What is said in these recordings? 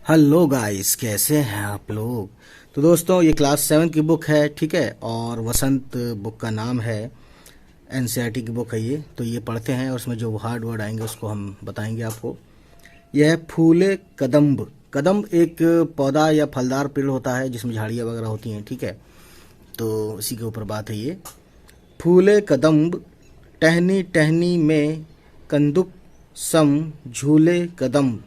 Hello guys, कैसे हैं आप लोग। तो दोस्तों, ये क्लास 7 की बुक है, ठीक है। और वसंत बुक का नाम है। एनसीईआरटी की बुक है ये। तो ये पढ़ते हैं और उसमें जो हार्ड वर्ड आएंगे उसको हम बताएंगे आपको। यह है फूले कदम्ब। कदम्ब एक पौधा या फलदार पेड़ होता है जिसमें झाड़ियाँ वगैरह होती हैं, ठीक है। तो इसी के ऊपर बात है ये। फूले कदम्ब टहनी टहनी में कंदुक सम झूले कदम्ब।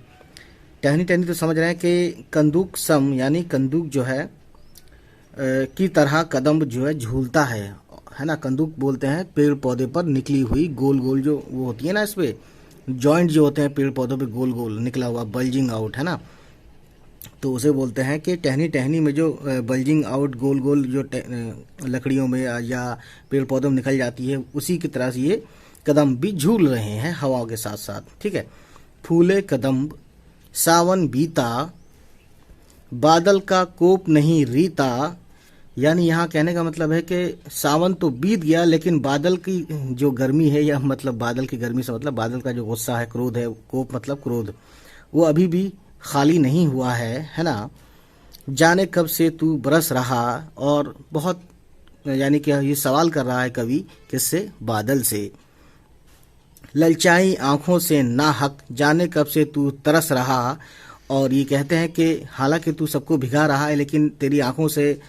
टहनी टहनी तो समझ रहे हैं कि कंदूक सम यानी कंदूक जो है की तरह कदम जो है झूलता है ना। कंदूक बोलते हैं पेड़ पौधे पर निकली हुई गोल गोल जो वो होती है ना, इस पे जॉइंट जो होते हैं पेड़ पौधों पे गोल गोल निकला हुआ बल्जिंग आउट, है ना। तो उसे बोलते हैं कि टहनी टहनी में जो बल्जिंग आउट गोल गोल जो लकड़ियों में या पेड़ पौधों में निकल जाती है, उसी की तरह से ये कदम भी झूल रहे हैं हवा के साथ साथ, ठीक है। फूले कदम सावन बीता बादल का कोप नहीं रीता। यानी यहाँ कहने का मतलब है कि सावन तो बीत गया लेकिन बादल की जो गर्मी है, या मतलब बादल की गर्मी से मतलब बादल का जो गुस्सा है, क्रोध है, कोप मतलब क्रोध, वो अभी भी खाली नहीं हुआ है ना। जाने कब से तू बरस रहा। और बहुत यानी कि ये सवाल कर रहा है कवि, किससे? बादल से। ललचाई आंखों से ना हक जाने कब से तू तरस रहा। और ये कहते हैं कि हालांकि तू सबको भिगा रहा है लेकिन तेरी आंखों से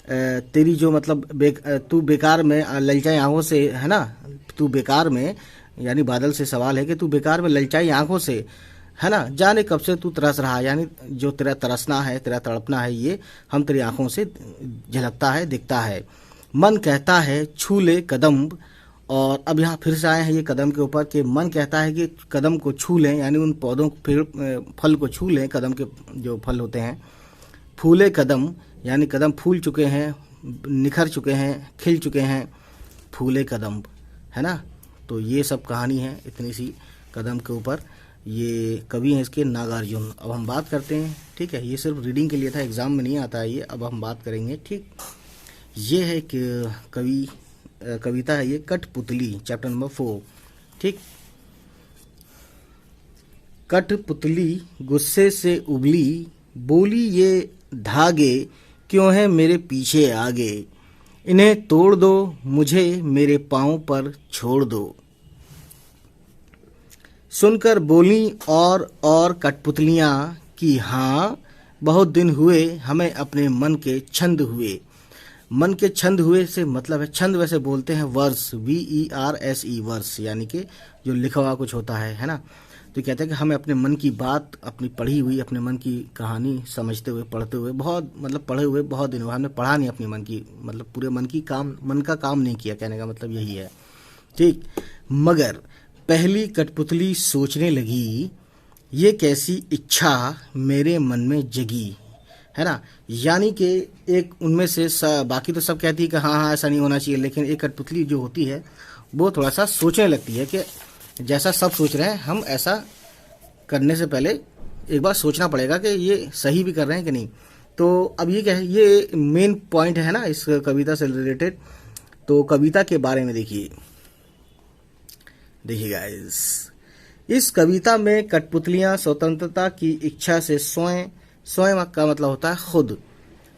तेरी जो मतलब तू बेकार में ललचाई आंखों से, है ना। तू बेकार में यानी बादल से सवाल है कि तू बेकार में ललचाई आंखों से, है ना, जाने कब से तू तरस रहा। यानी जो तेरा तरसना है, तेरा तड़पना है, ये हम तेरी आंखों से झलकता है, दिखता है। मन कहता है छू ले कदम। और अब यहाँ फिर से आए हैं ये कदम के ऊपर कि मन कहता है कि कदम को छू लें, यानी उन पौधों पेड़ फल को छू लें, कदम के जो फल होते हैं। फूले कदम यानी कदम फूल चुके हैं, निखर चुके हैं, खिल चुके हैं, फूले कदम, है ना। तो ये सब कहानी है इतनी सी कदम के ऊपर। ये कवि हैं इसके नागार्जुन। अब हम बात करते हैं, ठीक है। ये सिर्फ रीडिंग के लिए था, एग्जाम में नहीं आता है ये। अब हम बात करेंगे, ठीक। ये है कि कविता है ये कठपुतली, चैप्टर नंबर 4, ठीक। कठपुतली गुस्से से उबली बोली ये धागे क्यों है मेरे पीछे आगे। इन्हें तोड़ दो मुझे मेरे पांव पर छोड़ दो। सुनकर बोली और कठपुतलियां कि हाँ बहुत दिन हुए हमें अपने मन के छंद हुए। मन के छंद हुए से मतलब है, छंद वैसे बोलते हैं वर्स, VERSE वर्स, यानी कि जो लिखा हुआ कुछ होता है ना। तो कहते हैं कि हमें अपने मन की बात, अपनी पढ़ी हुई, अपने मन की कहानी समझते हुए, पढ़ते हुए बहुत मतलब पढ़े हुए बहुत दिन हुए, हमने पढ़ा नहीं अपने मन की, मतलब पूरे मन का काम नहीं किया, कहने का मतलब यही है, ठीक। मगर पहली कठपुतली सोचने लगी ये कैसी इच्छा मेरे मन में जगी, है ना। यानी कि एक उनमें से बाकी तो सब कहती है कि हाँ हाँ ऐसा नहीं होना चाहिए, लेकिन एक कठपुतली जो होती है वो थोड़ा सा सोचने लगती है कि जैसा सब सोच रहे हैं हम ऐसा करने से पहले एक बार सोचना पड़ेगा कि ये सही भी कर रहे हैं कि नहीं। तो अब ये क्या है, ये मेन पॉइंट है ना इस कविता से रिलेटेड। तो कविता के बारे में देखिए गाइस, इस कविता में कठपुतलियां स्वतंत्रता की इच्छा से स्वयं का मतलब होता है खुद,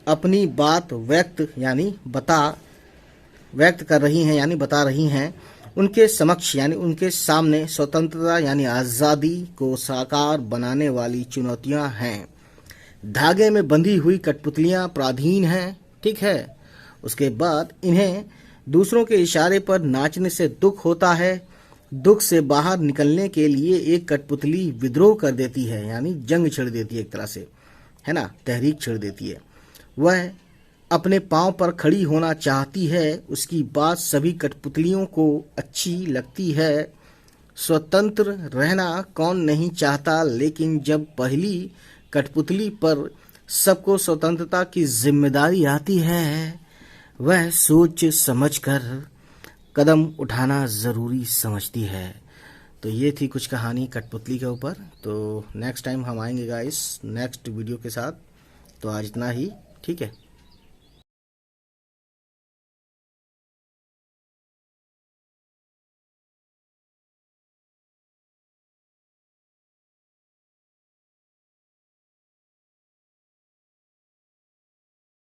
अपनी बात व्यक्त कर रही हैं, यानी बता रही हैं। उनके समक्ष यानी उनके सामने स्वतंत्रता यानी आज़ादी को साकार बनाने वाली चुनौतियां हैं। धागे में बंधी हुई कठपुतलियां पराधीन हैं, ठीक है। उसके बाद इन्हें दूसरों के इशारे पर नाचने से दुख होता है। दुख से बाहर निकलने के लिए एक कठपुतली विद्रोह कर देती है, यानी जंग छेड़ देती है एक तरह से, है ना, तहरीक छेड़ देती है। वह अपने पांव पर खड़ी होना चाहती है। उसकी बात सभी कठपुतलियों को अच्छी लगती है। स्वतंत्र रहना कौन नहीं चाहता, लेकिन जब पहली कठपुतली पर सबको स्वतंत्रता की जिम्मेदारी आती है वह सोच समझकर कदम उठाना ज़रूरी समझती है। तो ये थी कुछ कहानी कठपुतली के ऊपर। तो नेक्स्ट टाइम हम आएंगे गाइस नेक्स्ट वीडियो के साथ। तो आज इतना ही, ठीक है।